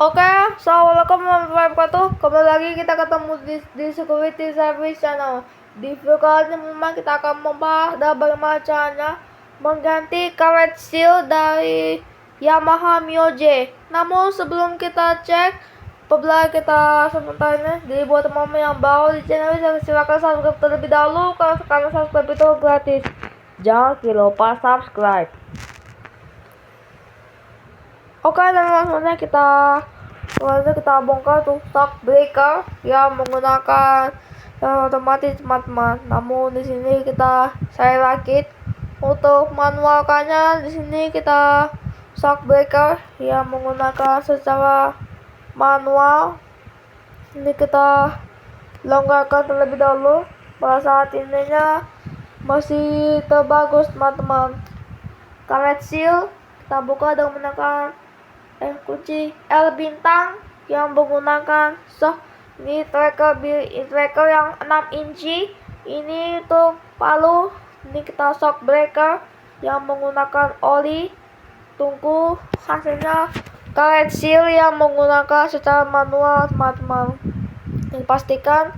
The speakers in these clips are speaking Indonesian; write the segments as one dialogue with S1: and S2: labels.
S1: Oke, assalamualaikum warahmatullahi wabarakatuh. Kembali lagi kita ketemu di Security Service Channel. Di video kali ini memang kita akan membahas bagaimana caranya mengganti karet seal dari Yamaha Mio J. Namun sebelum kita cek, apabila kita sebentar ini, jadi buat teman-teman yang baru di channel ini, silakan subscribe terlebih dahulu karena subscribe itu gratis. Jangan lupa subscribe. Oke, dan langsungnya kita bongkar tuh shock breaker yang menggunakan otomatis, teman-teman. Namun di sini saya rakit untuk manualkannya. Di sini kita shock breaker yang menggunakan secara manual. Ini kita longgarkan terlebih dahulu. Pada saat ininya masih terbagus, teman-teman. Karet seal kita buka dengan menggunakan kunci L bintang yang menggunakan ini tracker yang 6 inci. Ini untuk palu. Ini kita shock breaker yang menggunakan oli. Tunggu hasilnya karet seal yang menggunakan secara manual, teman-teman. Ini pastikan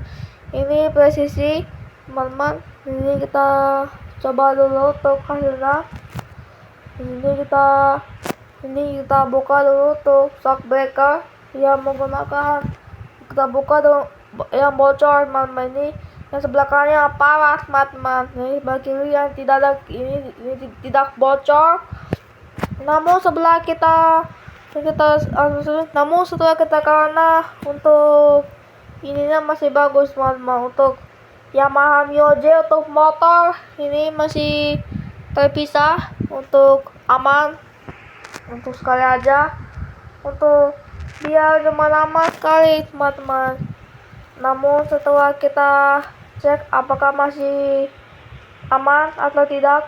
S1: ini presisi, teman-teman. Ini kita coba dulu untuk hasilnya. Ini kita buka dulu untuk shock breaker yang menggunakan, kita buka dulu yang bocor, teman-teman. Ini yang sebelah kanannya parah, teman-teman. Ini bagi yang tidak ada, ini tidak bocor. Namun setelah kita karena untuk ininya masih bagus, teman-teman. Untuk Yamaha Mio J untuk motor ini masih terpisah untuk aman. Untuk sekali aja, untuk biar lama-lama sekali, teman-teman. Namun setelah kita cek apakah masih aman atau tidak,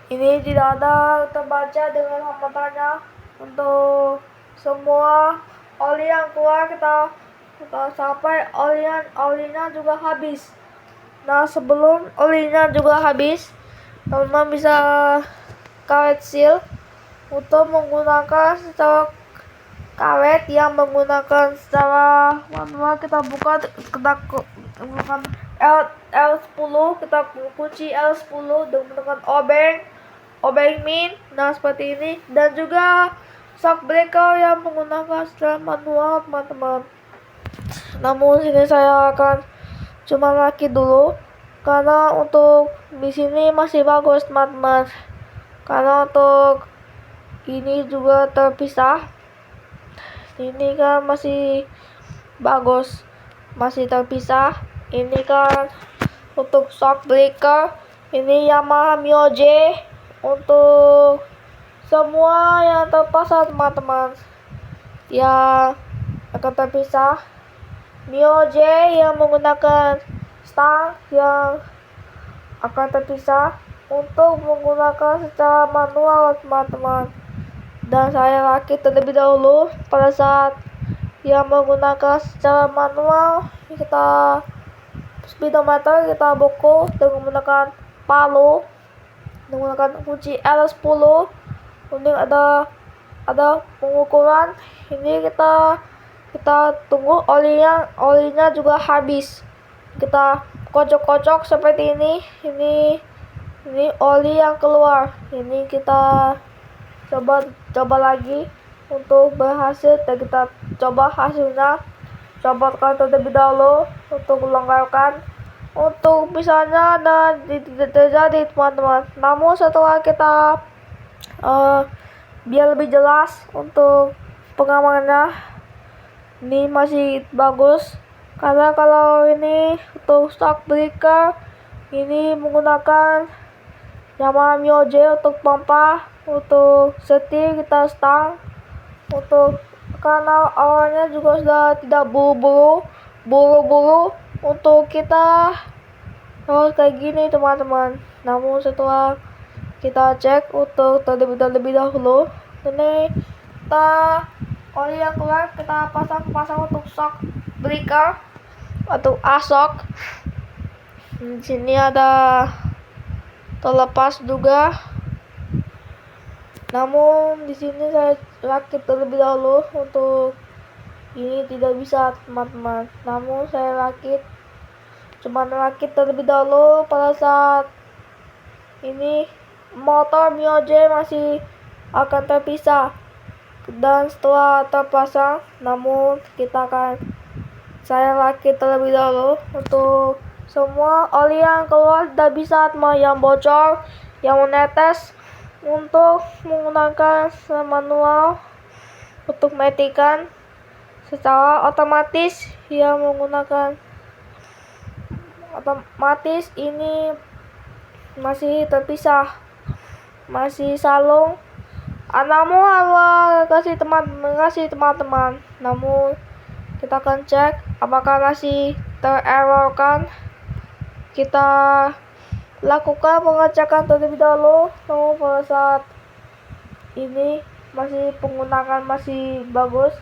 S1: ini tidak ada terbaca dengan hamatannya. Untuk semua oli yang keluar kita sampai olinya juga habis. Nah, sebelum olinya juga habis, teman-teman bisa karet seal untuk menggunakan secara karet yang menggunakan secara manual. Kita buka, kita menggunakan L10, kita kunci L10 dengan menggunakan obeng min. Nah, seperti ini. Dan juga shock breaker yang menggunakan secara manual, teman-teman. Namun sini saya akan cuma rakit dulu karena untuk di sini masih bagus, teman-teman. Karena untuk ini juga terpisah. Ini kan masih bagus, masih terpisah. Ini kan untuk shock breaker ini Yamaha Mio J. Untuk semua yang terpasang, teman-teman, yang akan terpisah. Mio J yang menggunakan stang yang akan terpisah untuk menggunakan secara manual, teman-teman. Dan saya rakit terlebih dahulu. Pada saat yang menggunakan secara manual, kita speedometer kita buku dengan menggunakan palu, menggunakan kunci L10. Kemudian ada pengukuran. Ini kita tunggu olinya juga habis. Kita kocok-kocok seperti ini. Ini oli yang keluar. Ini kita coba lagi untuk berhasil. Dan kita coba hasilnya. Cobakan terlebih dahulu untuk melonggarkan. Untuk misalnya dan tidak terjadi, teman-teman. Namun setelah kita biar lebih jelas untuk pengamanannya, ini masih bagus. Karena kalau ini untuk shock breaker ini menggunakan Yamaha Mio J untuk pompa. Untuk setir kita stang. Untuk karena awalnya juga sudah tidak buru-buru untuk kita harus kayak gini, teman-teman. Namun setelah kita cek untuk terlebih dahulu, ini oli yang keluar kita pasang untuk shock breaker atau ASOK. Di sini ada terlepas juga. Namun di sini saya rakit terlebih dahulu untuk ini tidak bisa teman-teman. Namun saya cuman rakit terlebih dahulu pada saat ini motor Mio J masih akan terpisah dan setelah terpasang, namun saya rakit terlebih dahulu untuk semua oli yang keluar dan bisa yang bocor, yang menetes, untuk menggunakan manual untuk matikan secara otomatis yang menggunakan otomatis ini masih terpisah, masih salung. Namun kasih teman-teman, namun kita akan cek apakah masih tererrorkan. Kita lakukan pengecekan terlebih dahulu. Namun pada saat ini masih bagus.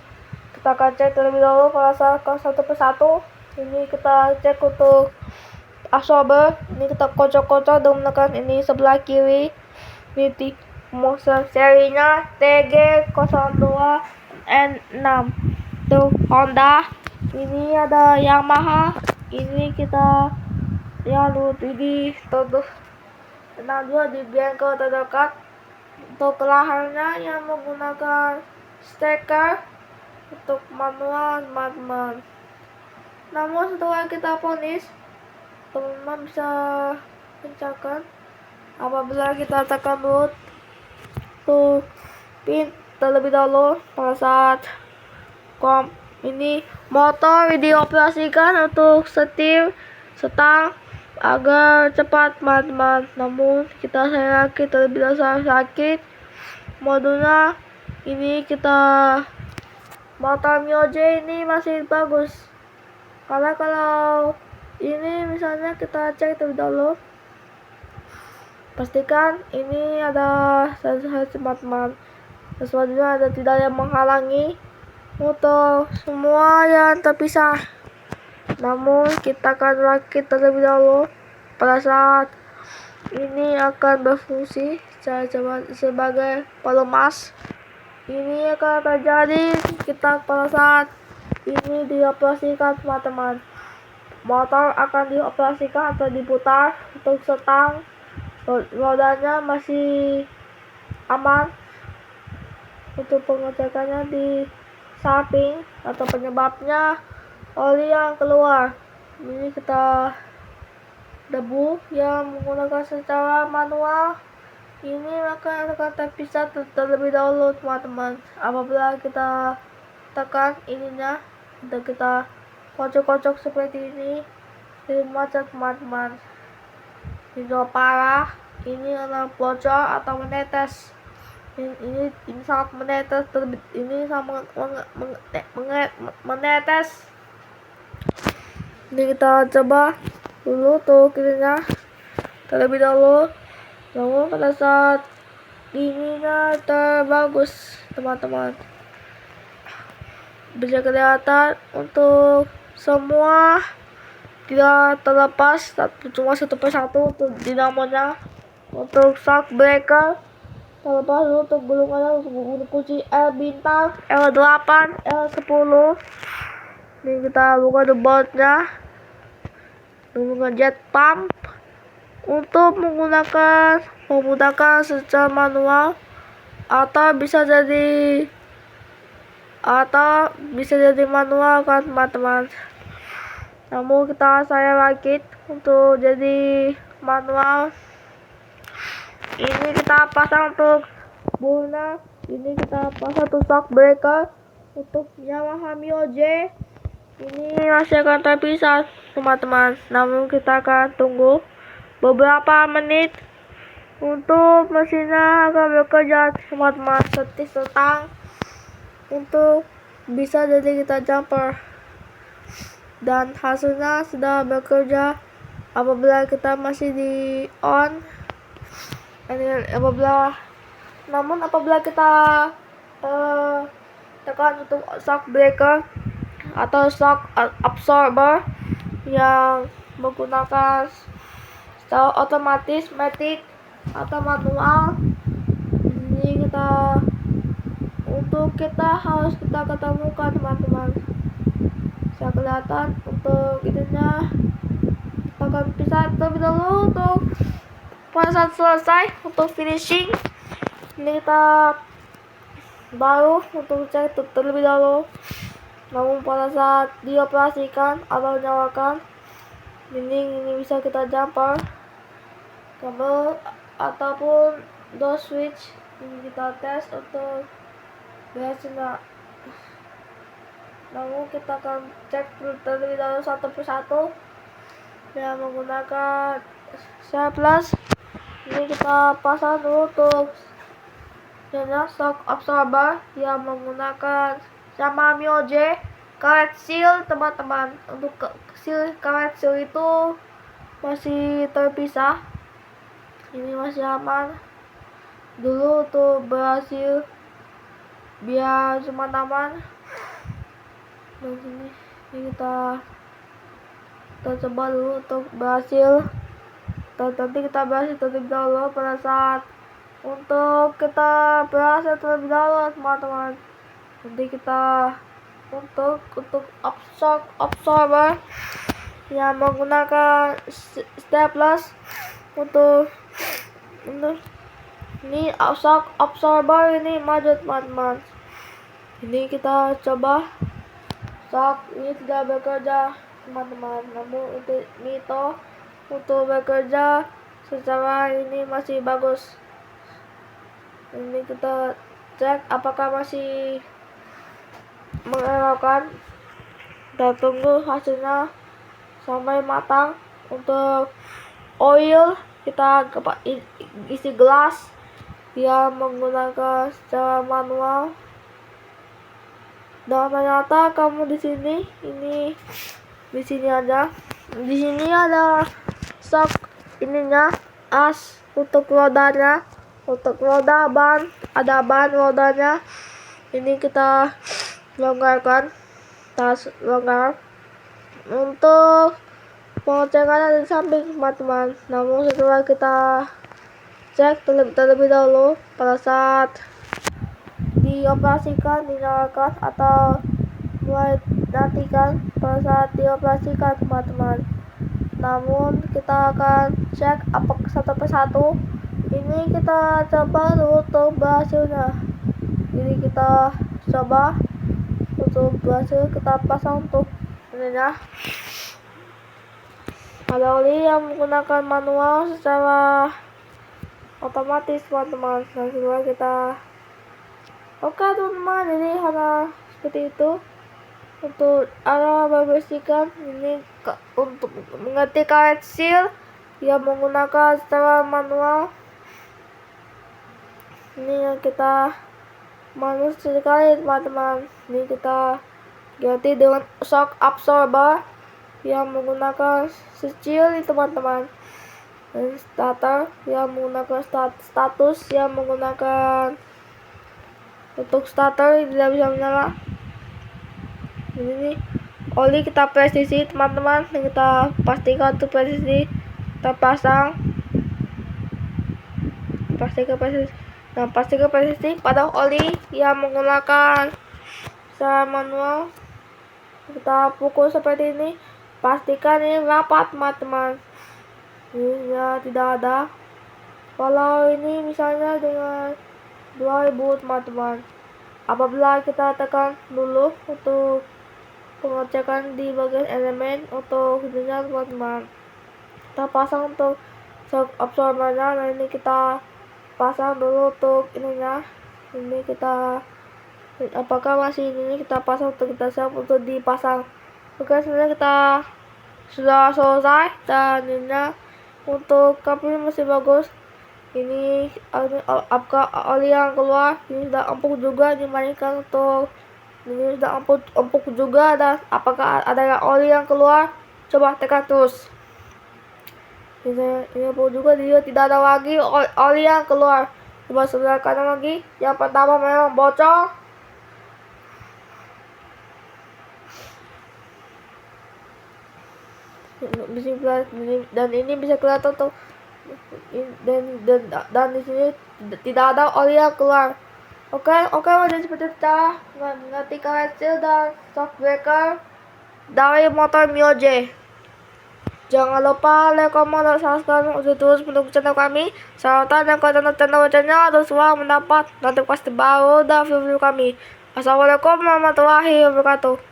S1: Kita akan cek terlebih dahulu pada saat satu persatu. Ini kita cek untuk absorber. Ini kita kocok-kocok dan menekan ini sebelah kiri. Ini serinya TG02N6 tuh Honda. Ini ada Yamaha. Ini kita ini tutup tenang dulu di bengkel terdekat. Untuk kelahannya yang menggunakan steker untuk manual teman-teman. Namun setelah kita ponis, teman-teman bisa kencangkan apabila kita tekan root tuh pin terlebih dahulu pada saat ini motor dioperasikan untuk setir setang agar cepat teman-teman. Namun saya rakit terlebih dahulu, modulnya ini kita motor Mio J ini masih bagus, karena kalau ini misalnya kita cek terlebih dahulu, pastikan ini ada teman-teman sesuatunya ada tidak yang menghalangi untuk semua yang terpisah. Namun kita akan rakit terlebih dahulu pada saat ini akan berfungsi sebagai pelemas. Ini akan terjadi kita pada saat ini dioperasikan teman-teman. Motor akan dioperasikan atau diputar untuk setang, rodanya masih aman. Untuk pengecekannya di samping atau penyebabnya oli yang keluar. Ini kita debu yang menggunakan secara manual. Ini akan terpisah terlebih dahulu teman-teman. Apabila kita tekan ininya dan kita kocok-kocok seperti ini, macet teman-teman. Ini parah. Ini adalah bocor atau menetes. Ini sangat menetes. Ini sangat menetes. Ini kita coba dulu tuh kirinya terlebih dahulu. Namun pada saat ininya terbagus teman-teman, bisa kelihatan untuk semua tidak terlepas, cuma satu persatu untuk dinamonya. Untuk shock breaker terlepas, untuk gulungannya untuk kunci L bintang, L8, L10. Ini kita buka deboardnya, menggunakan jet pump untuk menggunakan secara manual atau bisa jadi manual kan teman-teman. Namun saya rakit untuk jadi manual. Ini kita pasang untuk burna. Ini kita pasang untuk shock breaker untuk Yamaha Mio J. Ini masih akan terpisah teman-teman. Namun kita akan tunggu beberapa menit untuk mesinnya akan bekerja teman-teman, seperti setang untuk bisa jadi kita jumper, dan hasilnya sudah bekerja apabila kita masih di on. Namun apabila kita tekan untuk shock breaker atau shock absorber yang menggunakan secara otomatis, matic atau manual, ini kita kita harus kita ketemukan teman-teman. Bisa kelihatan untuk itunya. Kita akan pisah terlebih dahulu untuk pada saat selesai untuk finishing. Ini kita baru untuk cek terlebih dahulu. Namun pada saat dioperasikan atau nyalakan, ini bisa kita jumper kabel ataupun door switch. Ini kita tes untuk biasanya. Namun kita akan cek terlebih dahulu satu persatu yang menggunakan share plus. Ini kita pasang dulu untuk shock absorber yang menggunakan sama Mioje karet seal teman-teman. Untuk karet seal itu masih terpisah, ini masih aman. Dulu untuk berhasil biar cuma aman. Dan ini kita coba dulu untuk berhasil. Dan nanti kita berhasil terlebih dahulu pada saat untuk kita berhasil terlebih dahulu teman-teman. Nanti kita untuk shock absorber yang menggunakan staples untuk ini shock absorber ini maju teman-teman. Ini kita coba shock ini tidak bekerja teman-teman, namun ini untuk bekerja secara ini masih bagus. Ini kita cek apakah masih mengeluarkan. Kita tunggu hasilnya sampai matang. Untuk oil kita isi gelas yang menggunakan secara manual. Dan ternyata kamu di sini aja. Di sini ada shock ininya, as untuk rodanya. Untuk roda ban, ada ban rodanya. Ini kita longgarkan, tas longgar. Untuk pengecekan di samping teman-teman. Namun setelah kita cek terlebih dahulu pada saat dioperasikan, dinyalakan atau mulai nantikan pada saat dioperasikan teman-teman. Namun kita akan cek apakah satu persatu. Ini kita coba dulu untuk berhasilnya. Jadi kita coba untuk berhasil, kita pasang untuk ininya. Ada oli yang menggunakan manual secara otomatis teman-teman. Nah, setelah kita oke teman-teman, jadi hanya seperti itu untuk arah membersihkan. Ini untuk mengganti karet seal yang menggunakan secara manual. Ini yang kita manual sekali teman-teman. Ini kita ganti dengan shock absorber yang menggunakan secil teman-teman. Dan starter yang menggunakan status yang menggunakan untuk starter tidak bisa menyala. Ini oli kita presisi teman-teman. Kita pastikan untuk presisi kita pasang. Pastikan presisi pada oli yang menggunakan secara manual. Kita pukul seperti ini. Pastikan ini rapat teman-teman. Ini ya, tidak ada. Kalau ini misalnya dengan 2000 teman-teman. Apabila kita tekan dulu untuk pengecekan di bagian elemen untuk ininya teman-teman. Kita pasang untuk shock absorbernya. Nah, ini kita pasang dulu untuk ininya. Ini kita apakah masih ini kita pasang untuk kita siap untuk dipasang. Oke, sebenarnya kita sudah selesai dan ininya untuk kapnya masih bagus. Ini oli yang keluar ini sudah empuk juga dimainkan untuk ini sudah empuk juga. Dan apakah ada oli yang keluar, coba tekan terus. Ini empuk juga, dia tidak ada lagi oli yang keluar. Coba sebelah kanan lagi. Yang pertama memang bocor. Dan ini bisa kelihatan tuh, dan di sini tidak ada oli yang keluar. Oke, oke, wajar seperti itu. Ngerti kecil dan shockbreaker dari motor Mioje. Jangan lupa like, komen, dan subscribe untuk terus mendukung channel kami. Serta dan channel channel terus mendapat notifikasi baru dan video kami. Assalamualaikum warahmatullahi wabarakatuh.